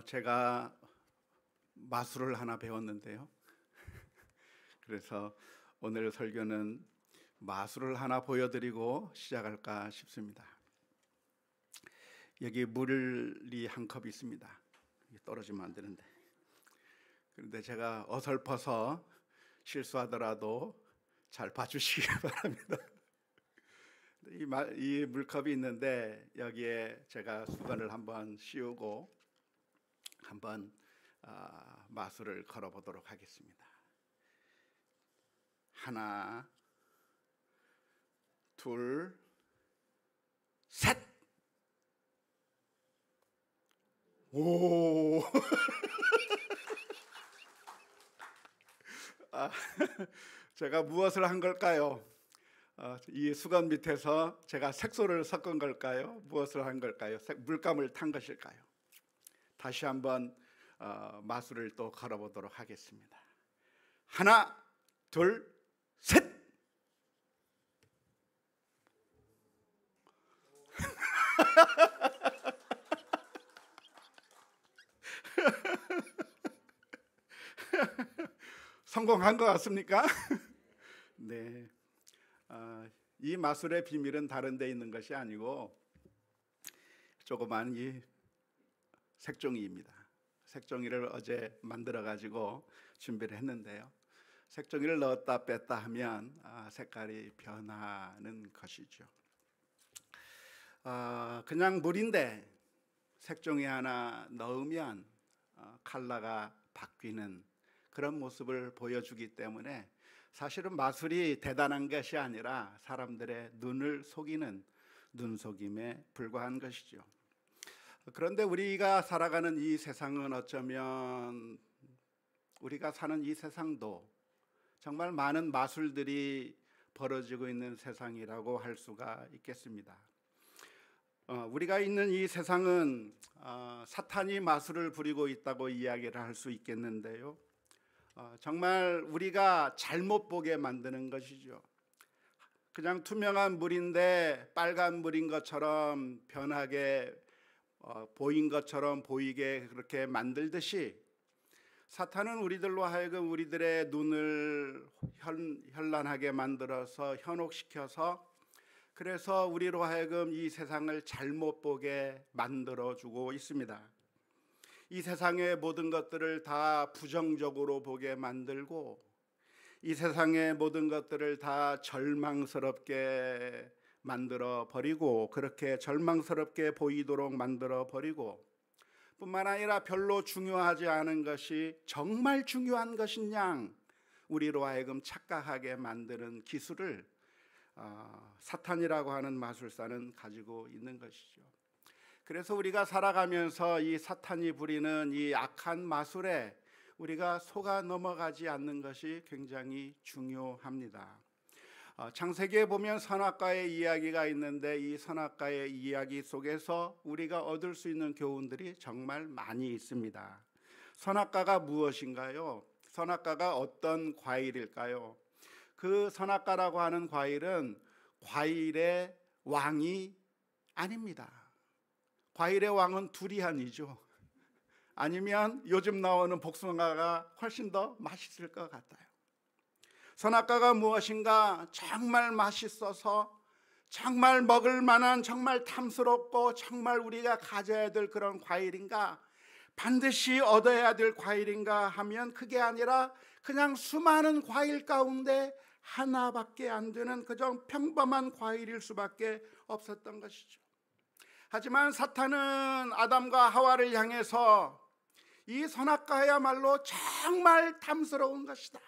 제가 마술을 하나 배웠는데요. 그래서 오늘 설교는 마술을 하나 보여드리고 시작할까 싶습니다. 여기 물이 한 컵 있습니다. 떨어지면 안 되는데. 그런데 제가 어설퍼서 실수하더라도 잘 봐주시기 바랍니다. 이 물컵이 있는데 여기에 제가 수건을 한번 씌우고 한번 마술을 걸어보도록 하겠습니다. 하나, 둘, 셋! 오! 제가 무엇을 한 걸까요? 이 수건 밑에서 제가 색소를 섞은 걸까요? 무엇을 한 걸까요? 물감을 탄 것일까요? 다시 한번 마술을 또 걸어보도록 하겠습니다. 하나, 둘, 셋! 성공한 것 같습니까? 네. 이 마술의 비밀은 다른 데 있는 것이 아니고 조그만 이 색종이입니다. 색종이를 어제 만들어 가지고 준비를 했는데요. 색종이를 넣었다 뺐다 하면 색깔이 변하는 것이죠. 그냥 물인데 색종이 하나 넣으면 컬러가 바뀌는 그런 모습을 보여주기 때문에 사실은 마술이 대단한 것이 아니라 사람들의 눈을 속이는 눈속임에 불과한 것이죠. 그런데 우리가 살아가는 이 세상은 어쩌면 우리가 사는 이 세상도 정말 많은 마술들이 벌어지고 있는 세상이라고 할 수가 있겠습니다. 우리가 있는 이 세상은 사탄이 마술을 부리고 있다고 이야기를 할 수 있겠는데요. 정말 우리가 잘못 보게 만드는 것이죠. 그냥 투명한 물인데 빨간 물인 것처럼 변하게 보인 것처럼 보이게 그렇게 만들듯이 사탄은 우리들로 하여금 우리들의 눈을 현란하게 만들어서 현혹시켜서 그래서 우리로 하여금 이 세상을 잘못 보게 만들어주고 있습니다. 이 세상의 모든 것들을 다 부정적으로 보게 만들고 이 세상의 모든 것들을 다 절망스럽게 만들어 버리고 그렇게 절망스럽게 보이도록 만들어 버리고 뿐만 아니라 별로 중요하지 않은 것이 정말 중요한 것인 양 우리로 하여금 착각하게 만드는 기술을 사탄이라고 하는 마술사는 가지고 있는 것이죠. 그래서 우리가 살아가면서 이 사탄이 부리는 이 악한 마술에 우리가 속아 넘어가지 않는 것이 굉장히 중요합니다. 창세기에 보면 선악과의 이야기가 있는데 이 선악과의 이야기 속에서 우리가 얻을 수 있는 교훈들이 정말 많이 있습니다. 선악과가 무엇인가요? 선악과가 어떤 과일일까요? 그 선악과라고 하는 과일은 과일의 왕이 아닙니다. 과일의 왕은 두리안이죠. 아니면 요즘 나오는 복숭아가 훨씬 더 맛있을 것 같아요. 선악과가 무엇인가? 정말 맛있어서 정말 먹을 만한 정말 탐스럽고 정말 우리가 가져야 될 그런 과일인가? 반드시 얻어야 될 과일인가 하면 그게 아니라 그냥 수많은 과일 가운데 하나밖에 안 되는 그저 평범한 과일일 수밖에 없었던 것이죠. 하지만 사탄은 아담과 하와를 향해서 이 선악과야말로 정말 탐스러운 것이다.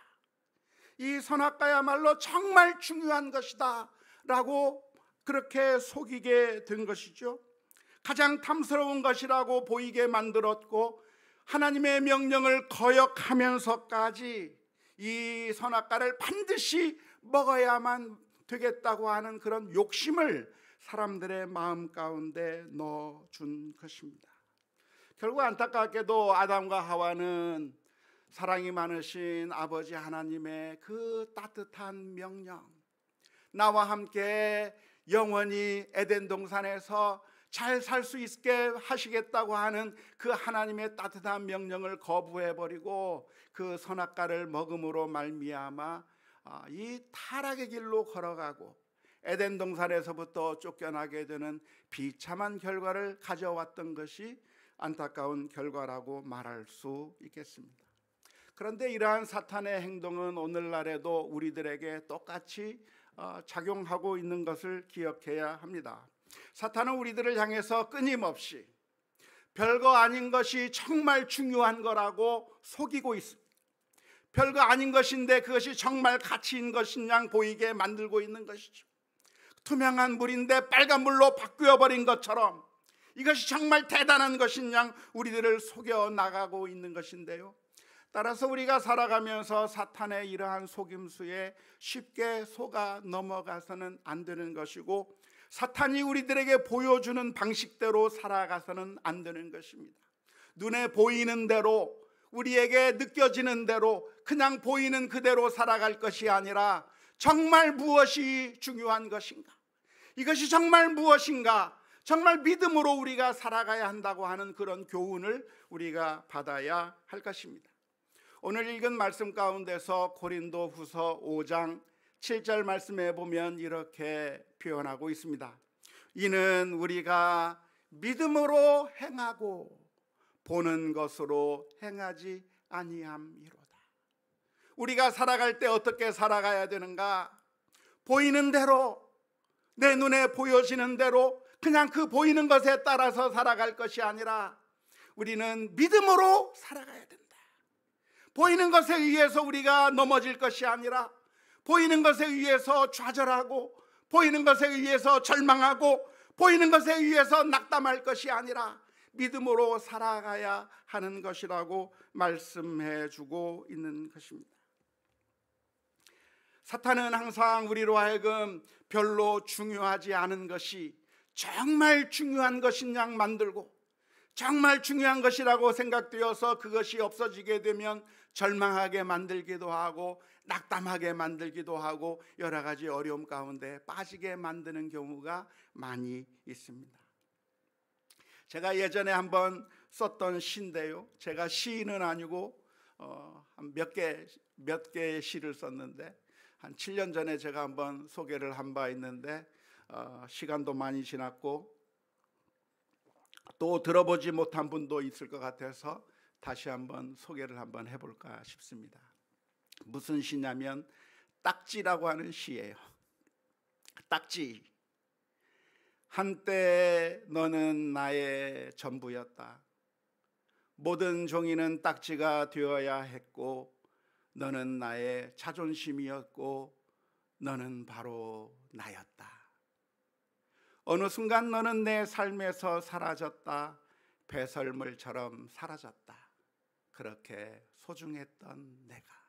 이 선악과야말로 정말 중요한 것이다 라고 그렇게 속이게 된 것이죠. 가장 탐스러운 것이라고 보이게 만들었고 하나님의 명령을 거역하면서까지 이 선악과를 반드시 먹어야만 되겠다고 하는 그런 욕심을 사람들의 마음 가운데 넣어준 것입니다. 결국 안타깝게도 아담과 하와는 사랑이 많으신 아버지 하나님의 그 따뜻한 명령, 나와 함께 영원히 에덴 동산에서 잘 살 수 있게 하시겠다고 하는 그 하나님의 따뜻한 명령을 거부해버리고 그 선악과를 먹음으로 말미암아 이 타락의 길로 걸어가고 에덴 동산에서부터 쫓겨나게 되는 비참한 결과를 가져왔던 것이 안타까운 결과라고 말할 수 있겠습니다. 그런데 이러한 사탄의 행동은 오늘날에도 우리들에게 똑같이 작용하고 있는 것을 기억해야 합니다. 사탄은 우리들을 향해서 끊임없이 별거 아닌 것이 정말 중요한 거라고 속이고 있습니다. 별거 아닌 것인데 그것이 정말 가치 있는 것인 양 보이게 만들고 있는 것이죠. 투명한 물인데 빨간 물로 바뀌어버린 것처럼 이것이 정말 대단한 것인 양 우리들을 속여 나가고 있는 것인데요, 따라서 우리가 살아가면서 사탄의 이러한 속임수에 쉽게 속아 넘어가서는 안 되는 것이고, 사탄이 우리들에게 보여주는 방식대로 살아가서는 안 되는 것입니다. 눈에 보이는 대로, 우리에게 느껴지는 대로 그냥 보이는 그대로 살아갈 것이 아니라 정말 무엇이 중요한 것인가, 이것이 정말 무엇인가, 정말 믿음으로 우리가 살아가야 한다고 하는 그런 교훈을 우리가 받아야 할 것입니다. 오늘 읽은 말씀 가운데서 고린도후서 5장 7절 말씀에 보면 이렇게 표현하고 있습니다. 이는 우리가 믿음으로 행하고 보는 것으로 행하지 아니함이로다. 우리가 살아갈 때 어떻게 살아가야 되는가? 보이는 대로, 내 눈에 보여지는 대로 그냥 그 보이는 것에 따라서 살아갈 것이 아니라 우리는 믿음으로 살아가야 된다. 보이는 것에 의해서 우리가 넘어질 것이 아니라, 보이는 것에 의해서 좌절하고, 보이는 것에 의해서 절망하고, 보이는 것에 의해서 낙담할 것이 아니라 믿음으로 살아가야 하는 것이라고 말씀해 주고 있는 것입니다. 사탄은 항상 우리로 하여금 별로 중요하지 않은 것이 정말 중요한 것인 양 만들고, 정말 중요한 것이라고 생각되어서 그것이 없어지게 되면 절망하게 만들기도 하고 낙담하게 만들기도 하고 여러 가지 어려움 가운데 빠지게 만드는 경우가 많이 있습니다. 제가 예전에 한번 썼던 시인데요, 제가 시인은 아니고 몇 개의 시를 썼는데 한 7년 전에 제가 한번 소개를 한 바 있는데 시간도 많이 지났고 또 들어보지 못한 분도 있을 것 같아서 다시 한번 소개를 한번 해볼까 싶습니다. 무슨 시냐면 딱지라고 하는 시예요. 딱지. 한때 너는 나의 전부였다. 모든 종이는 딱지가 되어야 했고, 너는 나의 자존심이었고, 너는 바로 나였다. 어느 순간 너는 내 삶에서 사라졌다. 배설물처럼 사라졌다. 그렇게 소중했던 내가.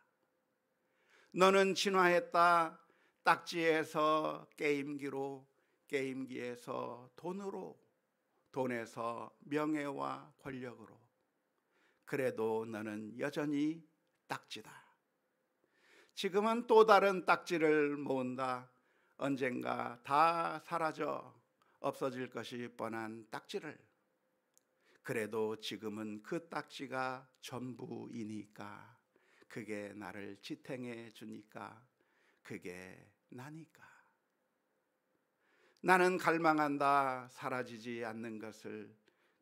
너는 진화했다. 딱지에서 게임기로, 게임기에서 돈으로, 돈에서 명예와 권력으로. 그래도 너는 여전히 딱지다. 지금은 또 다른 딱지를 모은다. 언젠가 다 사라져 없어질 것이 뻔한 딱지를. 그래도 지금은 그 딱지가 전부이니까, 그게 나를 지탱해 주니까, 그게 나니까. 나는 갈망한다. 사라지지 않는 것을,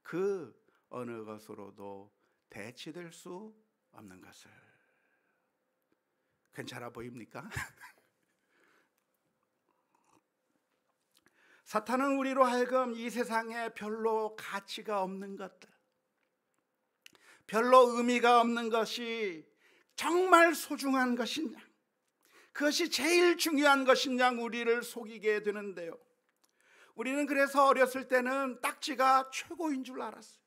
그 어느 것으로도 대치될 수 없는 것을. 괜찮아 보입니까? 사탄은 우리로 하여금 이 세상에 별로 가치가 없는 것들, 별로 의미가 없는 것이 정말 소중한 것인 양, 그것이 제일 중요한 것인 양 우리를 속이게 되는데요, 우리는 그래서 어렸을 때는 딱지가 최고인 줄 알았어요.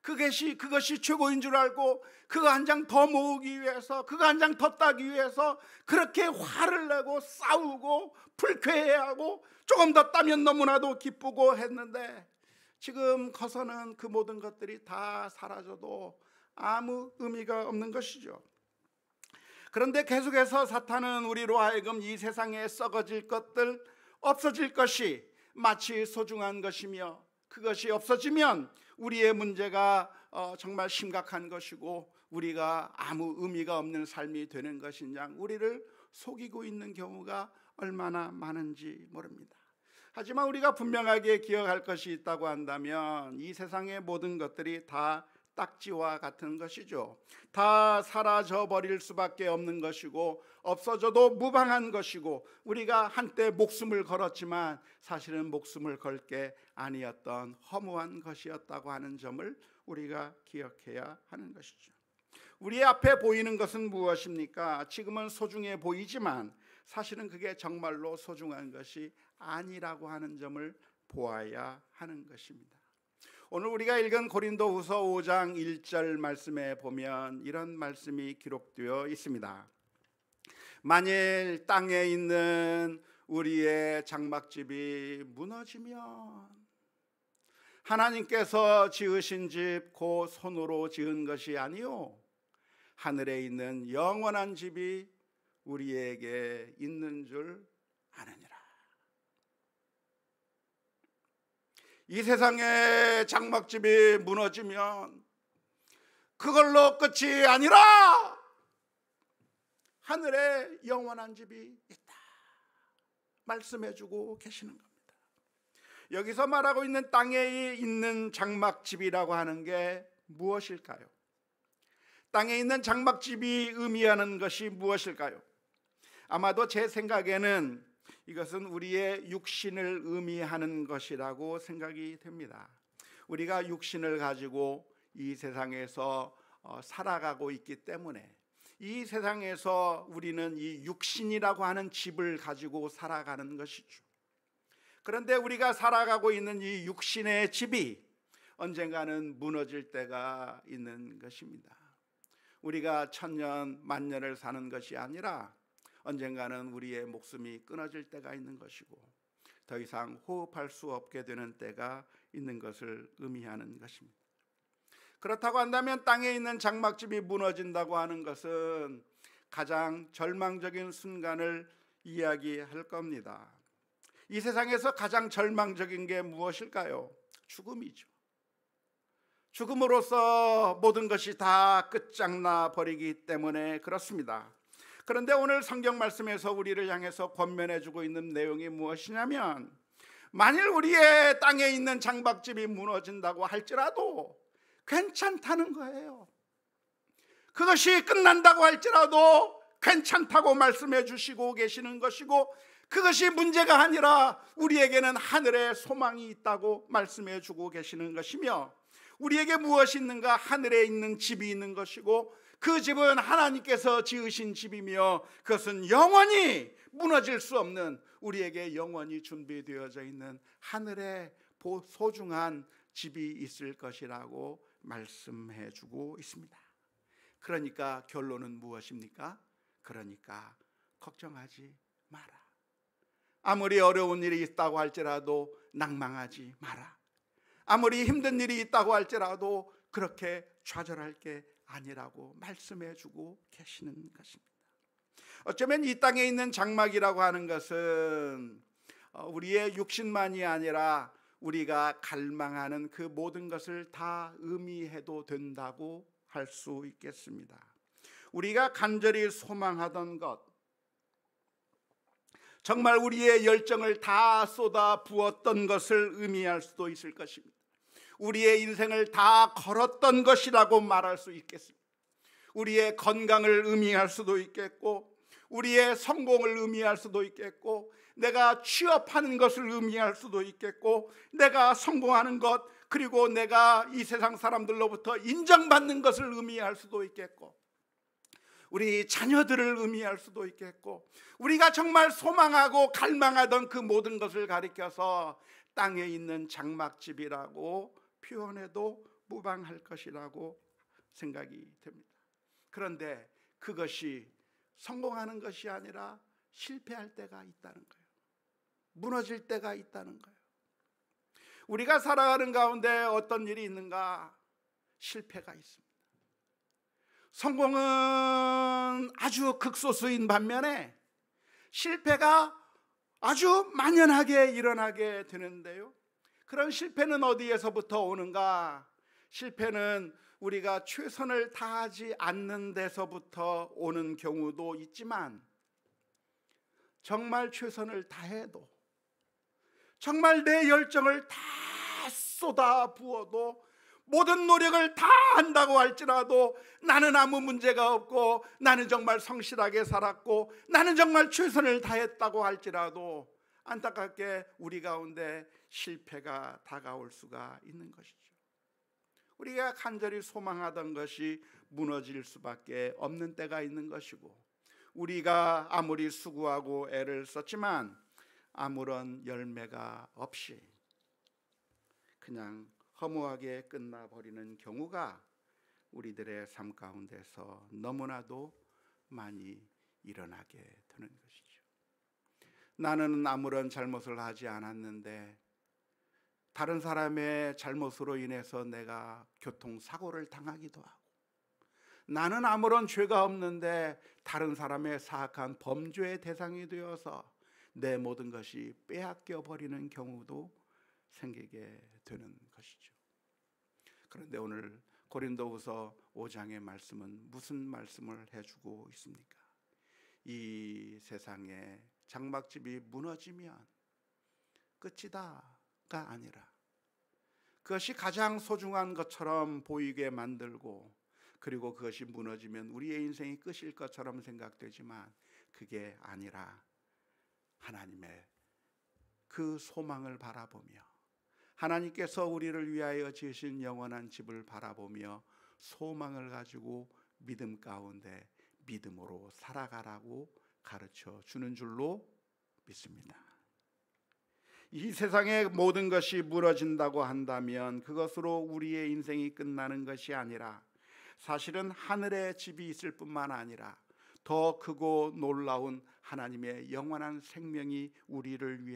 그것이 최고인 줄 알고 그거 한 장 더 모으기 위해서, 그거 한 장 더 따기 위해서 그렇게 화를 내고 싸우고 불쾌해하고 조금 더 따면 너무나도 기쁘고 했는데, 지금 커서는 그 모든 것들이 다 사라져도 아무 의미가 없는 것이죠. 그런데 계속해서 사탄은 우리로 하여금 이 세상에 썩어질 것들, 없어질 것이, 마치 소중한 것이며, 그것이 없어지면 우리의 문제가 정말 심각한 것이고 우리가 아무 의미가 없는 삶이 되는 것인 양 우리를 속이고 있는 경우가 얼마나 많은지 모릅니다. 하지만 우리가 분명하게 기억할 것이 있다고 한다면 이 세상의 모든 것들이 다 딱지와 같은 것이죠. 다 사라져 버릴 수밖에 없는 것이고 없어져도 무방한 것이고 우리가 한때 목숨을 걸었지만 사실은 목숨을 걸 게 아니었던 허무한 것이었다고 하는 점을 우리가 기억해야 하는 것이죠. 우리 앞에 보이는 것은 무엇입니까? 지금은 소중해 보이지만 사실은 그게 정말로 소중한 것이 아니라고 하는 점을 보아야 하는 것입니다. 오늘 우리가 읽은 고린도후서 5장 1절 말씀에 보면 이런 말씀이 기록되어 있습니다. 만일 땅에 있는 우리의 장막집이 무너지면 하나님께서 지으신 집 곧 손으로 지은 것이 아니요 하늘에 있는 영원한 집이 우리에게 있는 줄 아느니라. 이 세상의 장막집이 무너지면 그걸로 끝이 아니라 하늘에 영원한 집이 있다 말씀해주고 계시는 겁니다. 여기서 말하고 있는 땅에 있는 장막집이라고 하는 게 무엇일까요? 땅에 있는 장막집이 의미하는 것이 무엇일까요? 아마도 제 생각에는 이것은 우리의 육신을 의미하는 것이라고 생각이 됩니다. 우리가 육신을 가지고 이 세상에서 살아가고 있기 때문에 이 세상에서 우리는 이 육신이라고 하는 집을 가지고 살아가는 것이죠. 그런데 우리가 살아가고 있는 이 육신의 집이 언젠가는 무너질 때가 있는 것입니다. 우리가 천년 만년을 사는 것이 아니라 언젠가는 우리의 목숨이 끊어질 때가 있는 것이고 더 이상 호흡할 수 없게 되는 때가 있는 것을 의미하는 것입니다. 그렇다고 한다면 땅에 있는 장막집이 무너진다고 하는 것은 가장 절망적인 순간을 이야기할 겁니다. 이 세상에서 가장 절망적인 게 무엇일까요? 죽음이죠. 죽음으로써 모든 것이 다 끝장나 버리기 때문에 그렇습니다. 그런데 오늘 성경 말씀에서 우리를 향해서 권면해 주고 있는 내용이 무엇이냐면 만일 우리의 땅에 있는 장막집이 무너진다고 할지라도 괜찮다는 거예요. 그것이 끝난다고 할지라도 괜찮다고 말씀해 주시고 계시는 것이고 그것이 문제가 아니라 우리에게는 하늘에 소망이 있다고 말씀해 주고 계시는 것이며 우리에게 무엇이 있는가? 하늘에 있는 집이 있는 것이고 그 집은 하나님께서 지으신 집이며 그것은 영원히 무너질 수 없는 우리에게 영원히 준비되어져 있는 하늘의 소중한 집이 있을 것이라고 말씀해 주고 있습니다. 그러니까 결론은 무엇입니까? 그러니까 걱정하지 마라. 아무리 어려운 일이 있다고 할지라도 낭망하지 마라. 아무리 힘든 일이 있다고 할지라도 그렇게 좌절할 게 아니라고 말씀해 주고 계시는 것입니다. 어쩌면 이 땅에 있는 장막이라고 하는 것은 우리의 육신만이 아니라 우리가 갈망하는 그 모든 것을 다 의미해도 된다고 할 수 있겠습니다. 우리가 간절히 소망하던 것, 정말 우리의 열정을 다 쏟아 부었던 것을 의미할 수도 있을 것입니다. 우리의 인생을 다 걸었던 것이라고 말할 수 있겠습니다. 우리의 건강을 의미할 수도 있겠고 우리의 성공을 의미할 수도 있겠고 내가 취업하는 것을 의미할 수도 있겠고 내가 성공하는 것 그리고 내가 이 세상 사람들로부터 인정받는 것을 의미할 수도 있겠고 우리 자녀들을 의미할 수도 있겠고 우리가 정말 소망하고 갈망하던 그 모든 것을 가리켜서 땅에 있는 장막집이라고 표현해도 무방할 것이라고 생각이 됩니다. 그런데 그것이 성공하는 것이 아니라 실패할 때가 있다는 거예요. 무너질 때가 있다는 거예요. 우리가 살아가는 가운데 어떤 일이 있는가? 실패가 있습니다. 성공은 아주 극소수인 반면에 실패가 아주 만연하게 일어나게 되는데요. 그런 실패는 어디에서부터 오는가? 실패는 우리가 최선을 다하지 않는 데서부터 오는 경우도 있지만, 정말 최선을 다해도, 정말 내 열정을 다 쏟아 부어도, 모든 노력을 다 한다고 할지라도 나는 아무 문제가 없고, 나는 정말 성실하게 살았고, 나는 정말 최선을 다했다고 할지라도 안타깝게 우리 가운데 실패가 다가올 수가 있는 것이죠. 우리가 간절히 소망하던 것이 무너질 수밖에 없는 때가 있는 것이고, 우리가 아무리 수고하고 애를 썼지만 아무런 열매가 없이 그냥 허무하게 끝나버리는 경우가 우리들의 삶 가운데서 너무나도 많이 일어나게 되는 것이죠. 나는 아무런 잘못을 하지 않았는데 다른 사람의 잘못으로 인해서 내가 교통사고를 당하기도 하고, 나는 아무런 죄가 없는데 다른 사람의 사악한 범죄의 대상이 되어서 내 모든 것이 빼앗겨 버리는 경우도 생기게 되는 것이죠. 그런데 오늘 고린도후서 5장의 말씀은 무슨 말씀을 해주고 있습니까? 이 세상에 장막집이 무너지면 끝이다가 아니라, 그것이 가장 소중한 것처럼 보이게 만들고, 그리고 그것이 무너지면 우리의 인생이 끝일 것처럼 생각되지만 그게 아니라 하나님의 그 소망을 바라보며, 하나님께서 우리를 위하여 지으신 영원한 집을 바라보며 소망을 가지고 믿음 가운데 믿음으로 살아가라고 가르쳐 주는 줄로 믿습니다. 이 세상의 모든 것이 무너진다고 한다면 그것으로 우리의 인생이 끝나는 것이 아니라, 사실은 하늘의 집이 있을 뿐만 아니라 더 크고 놀라운 하나님의 영원한 생명이 우리를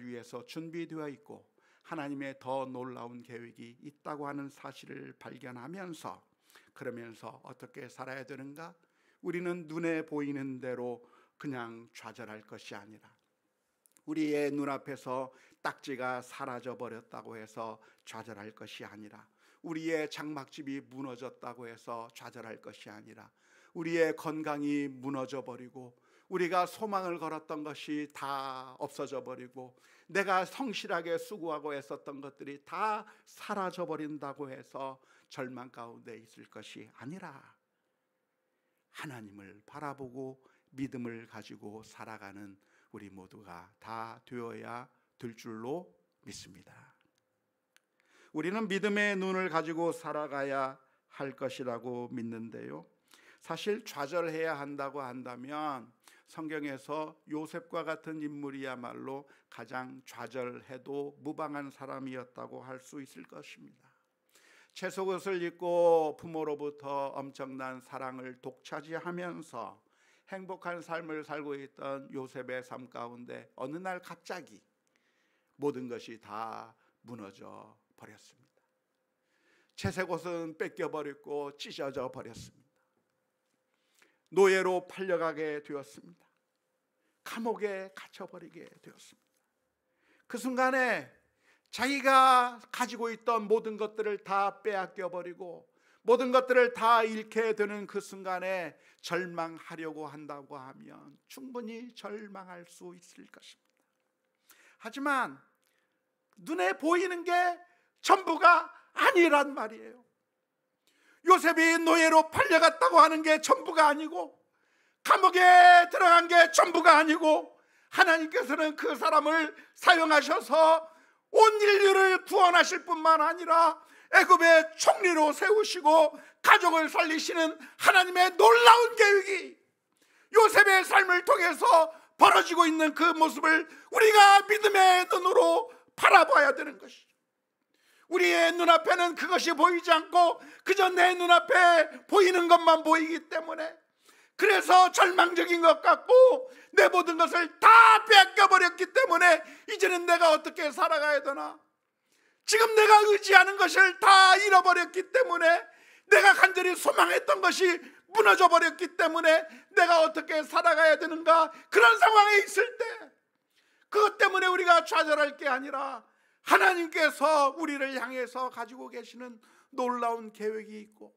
위해서 준비되어 있고, 하나님의 더 놀라운 계획이 있다고 하는 사실을 발견하면서, 그러면서 어떻게 살아야 되는가? 우리는 눈에 보이는 대로 그냥 좌절할 것이 아니라, 우리의 눈앞에서 딱지가 사라져 버렸다고 해서 좌절할 것이 아니라, 우리의 장막집이 무너졌다고 해서 좌절할 것이 아니라, 우리의 건강이 무너져 버리고 우리가 소망을 걸었던 것이 다 없어져 버리고 내가 성실하게 수고하고 애썼던 것들이 다 사라져 버린다고 해서 절망 가운데 있을 것이 아니라, 하나님을 바라보고 믿음을 가지고 살아가는 우리 모두가 다 되어야 될 줄로 믿습니다. 우리는 믿음의 눈을 가지고 살아가야 할 것이라고 믿는데요, 사실 좌절해야 한다고 한다면 성경에서 요셉과 같은 인물이야말로 가장 좌절해도 무방한 사람이었다고 할 수 있을 것입니다. 채속옷을 입고 부모로부터 엄청난 사랑을 독차지하면서 행복한 삶을 살고 있던 요셉의 삶 가운데 어느 날 갑자기 모든 것이 다 무너져 버렸습니다. 채색옷은 뺏겨버렸고 찢어져 버렸습니다. 노예로 팔려가게 되었습니다. 감옥에 갇혀버리게 되었습니다. 그 순간에 자기가 가지고 있던 모든 것들을 다 빼앗겨버리고 모든 것들을 다 잃게 되는 그 순간에 절망하려고 한다고 하면 충분히 절망할 수 있을 것입니다. 하지만 눈에 보이는 게 전부가 아니란 말이에요. 요셉이 노예로 팔려갔다고 하는 게 전부가 아니고, 감옥에 들어간 게 전부가 아니고, 하나님께서는 그 사람을 사용하셔서 온 인류를 구원하실 뿐만 아니라 애굽의 총리로 세우시고 가족을 살리시는 하나님의 놀라운 계획이 요셉의 삶을 통해서 벌어지고 있는 그 모습을 우리가 믿음의 눈으로 바라봐야 되는 것이죠. 우리의 눈앞에는 그것이 보이지 않고 그저 내 눈앞에 보이는 것만 보이기 때문에, 그래서 절망적인 것 같고 내 모든 것을 다 뺏겨버렸기 때문에 이제는 내가 어떻게 살아가야 되나, 지금 내가 의지하는 것을 다 잃어버렸기 때문에 내가 간절히 소망했던 것이 무너져 버렸기 때문에 내가 어떻게 살아가야 되는가, 그런 상황에 있을 때 그것 때문에 우리가 좌절할 게 아니라 하나님께서 우리를 향해서 가지고 계시는 놀라운 계획이 있고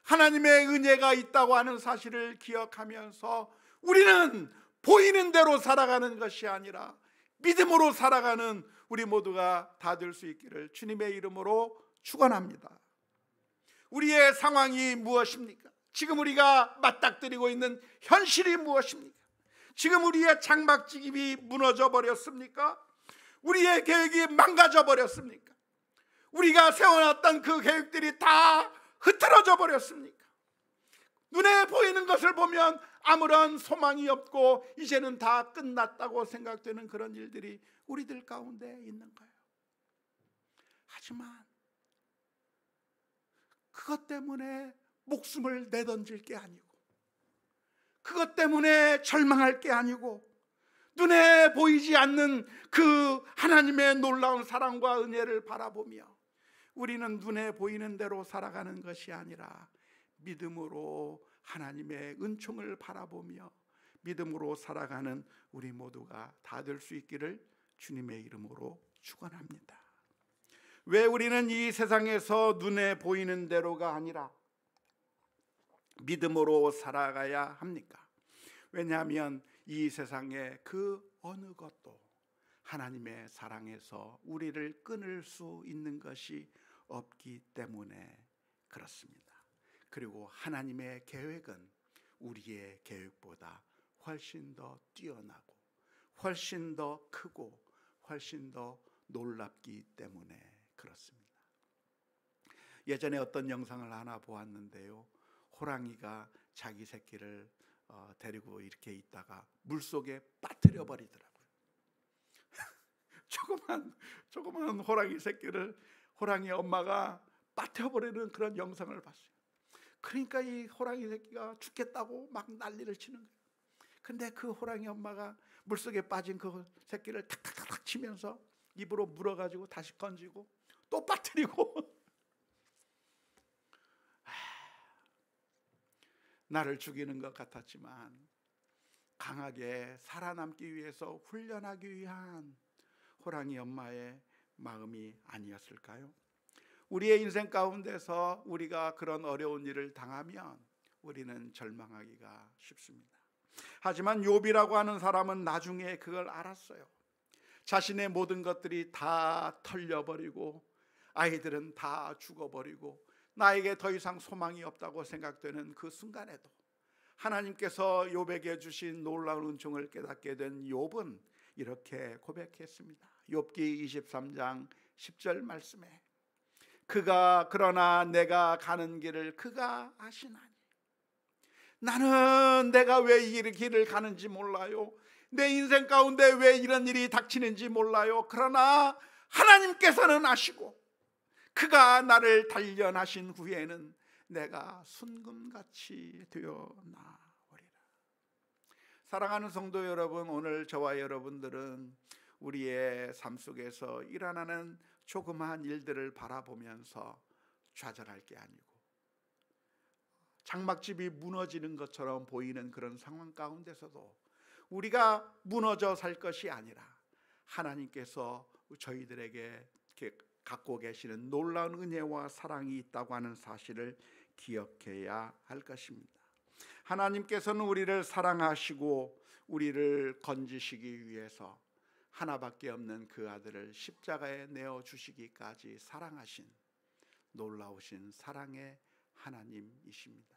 하나님의 은혜가 있다고 하는 사실을 기억하면서 우리는 보이는 대로 살아가는 것이 아니라 믿음으로 살아가는 우리 모두가 다 될 수 있기를 주님의 이름으로 축원합니다. 우리의 상황이 무엇입니까? 지금 우리가 맞닥뜨리고 있는 현실이 무엇입니까? 지금 우리의 장막집이 무너져 버렸습니까? 우리의 계획이 망가져 버렸습니까? 우리가 세워놨던 그 계획들이 다 흐트러져 버렸습니까? 눈에 보이는 것을 보면 아무런 소망이 없고 이제는 다 끝났다고 생각되는 그런 일들이 우리들 가운데 있는 거예요. 하지만 그것 때문에 목숨을 내던질 게 아니고, 그것 때문에 절망할 게 아니고, 눈에 보이지 않는 그 하나님의 놀라운 사랑과 은혜를 바라보며 우리는 눈에 보이는 대로 살아가는 것이 아니라 믿음으로 하나님의 은총을 바라보며 믿음으로 살아가는 우리 모두가 다 될 수 있기를 주님의 이름으로 축원합니다. 왜 우리는 이 세상에서 눈에 보이는 대로가 아니라 믿음으로 살아가야 합니까? 왜냐하면 이 세상의 그 어느 것도 하나님의 사랑에서 우리를 끊을 수 있는 것이 없기 때문에 그렇습니다. 그리고 하나님의 계획은 우리의 계획보다 훨씬 더 뛰어나고 훨씬 더 크고 훨씬 더 놀랍기 때문에 그렇습니다. 예전에 어떤 영상을 하나 보았는데요, 호랑이가 자기 새끼를 데리고 이렇게 있다가 물속에 빠뜨려 버리더라고요. 조그만 호랑이 새끼를 호랑이 엄마가 빠뜨려 버리는 그런 영상을 봤어요. 그러니까 이 호랑이 새끼가 죽겠다고 막 난리를 치는 거예요. 근데 그 호랑이 엄마가 물속에 빠진 그 새끼를 탁탁탁 치면서 입으로 물어가지고 다시 건지고 또 빠뜨리고 나를 죽이는 것 같았지만 강하게 살아남기 위해서 훈련하기 위한 호랑이 엄마의 마음이 아니었을까요? 우리의 인생 가운데서 우리가 그런 어려운 일을 당하면 우리는 절망하기가 쉽습니다. 하지만 욥이라고 하는 사람은 나중에 그걸 알았어요. 자신의 모든 것들이 다 털려버리고 아이들은 다 죽어버리고 나에게 더 이상 소망이 없다고 생각되는 그 순간에도 하나님께서 욥에게 주신 놀라운 은총을 깨닫게 된 욥은 이렇게 고백했습니다. 욥기 23장 10절 말씀에 그러나 내가 가는 길을 그가 아시나니 나는 내가 왜 이 길을 가는지 몰라요. 내 인생 가운데 왜 이런 일이 닥치는지 몰라요. 그러나 하나님께서는 아시고 그가 나를 단련하신 후에는 내가 순금같이 되어나오리라. 사랑하는 성도 여러분, 오늘 저와 여러분들은 우리의 삶 속에서 일어나는 조그마한 일들을 바라보면서 좌절할 게 아니고 장막집이 무너지는 것처럼 보이는 그런 상황 가운데서도 우리가 무너져 살 것이 아니라 하나님께서 저희들에게 갖고 계시는 놀라운 은혜와 사랑이 있다고 하는 사실을 기억해야 할 것입니다. 하나님께서는 우리를 사랑하시고 우리를 건지시기 위해서 하나밖에 없는 그 아들을 십자가에 내어주시기까지 사랑하신 놀라우신 사랑의 하나님이십니다.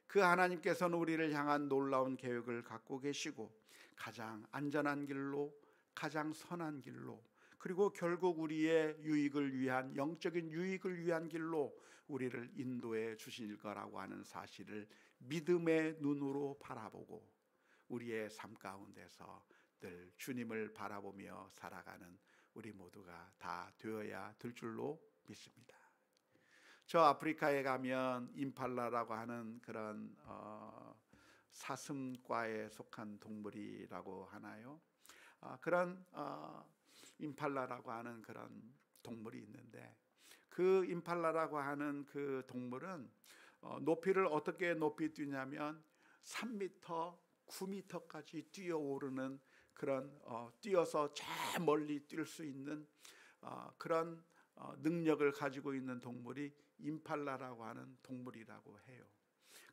그 하나님께서는 우리를 향한 놀라운 계획을 갖고 계시고 가장 안전한 길로, 가장 선한 길로, 그리고 결국 우리의 유익을 위한, 영적인 유익을 위한 길로 우리를 인도해 주실 거라고 하는 사실을 믿음의 눈으로 바라보고 우리의 삶 가운데서 늘 주님을 바라보며 살아가는 우리 모두가 다 되어야 될 줄로 믿습니다. 저 아프리카에 가면 임팔라라고 하는 그런 사슴과에 속한 동물이라고 하나요? 그런 임팔라라고 하는 그런 동물이 있는데 그 임팔라라고 하는 그 동물은 높이를 어떻게 높이 뛰냐면 3m, 9m까지 뛰어오르는 그런 뛰어서 저 멀리 뛸 수 있는 그런 능력을 가지고 있는 동물이 임팔라라고 하는 동물이라고 해요.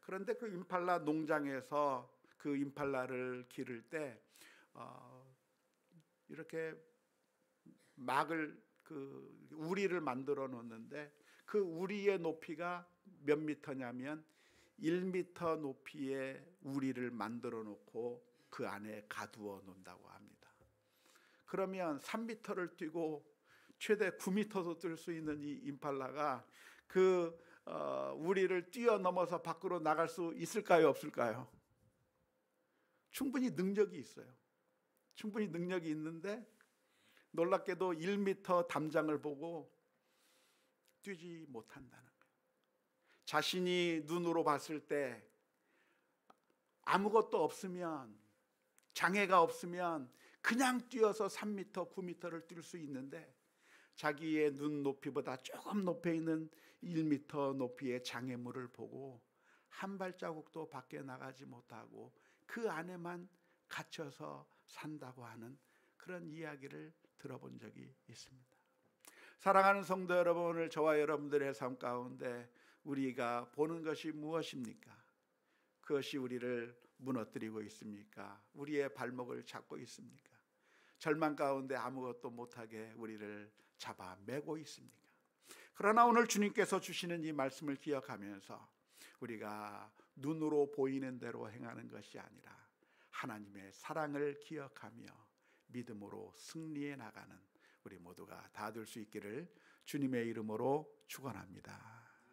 그런데 그 임팔라 농장에서 그 임팔라를 기를 때 이렇게 막을 그 우리를 만들어 놓는데 그 우리의 높이가 몇 미터냐면 1미터 높이의 우리를 만들어 놓고 그 안에 가두어 놓는다고 합니다. 그러면 3미터를 뛰고 최대 9미터도 뛸 수 있는 이 임팔라가 그 우리를 뛰어넘어서 밖으로 나갈 수 있을까요, 없을까요? 충분히 능력이 있어요. 충분히 능력이 있는데 놀랍게도 1미터 담장을 보고 뛰지 못한다는 거예요. 자신이 눈으로 봤을 때 아무것도 없으면, 장애가 없으면 그냥 뛰어서 3미터, 9미터를 뛸 수 있는데 자기의 눈 높이보다 조금 높이 있는 1미터 높이의 장애물을 보고 한 발자국도 밖에 나가지 못하고 그 안에만 갇혀서 산다고 하는 그런 이야기를 들어본 적이 있습니다. 사랑하는 성도 여러분, 오늘 저와 여러분들의 삶 가운데 우리가 보는 것이 무엇입니까? 그것이 우리를 무너뜨리고 있습니까? 우리의 발목을 잡고 있습니까? 절망 가운데 아무것도 못하게 우리를 잡아매고 있습니까? 그러나 오늘 주님께서 주시는 이 말씀을 기억하면서 우리가 눈으로 보이는 대로 행하는 것이 아니라 하나님의 사랑을 기억하며 믿음으로 승리해 나가는 우리 모두가 다 될 수 있기를 주님의 이름으로 축원합니다.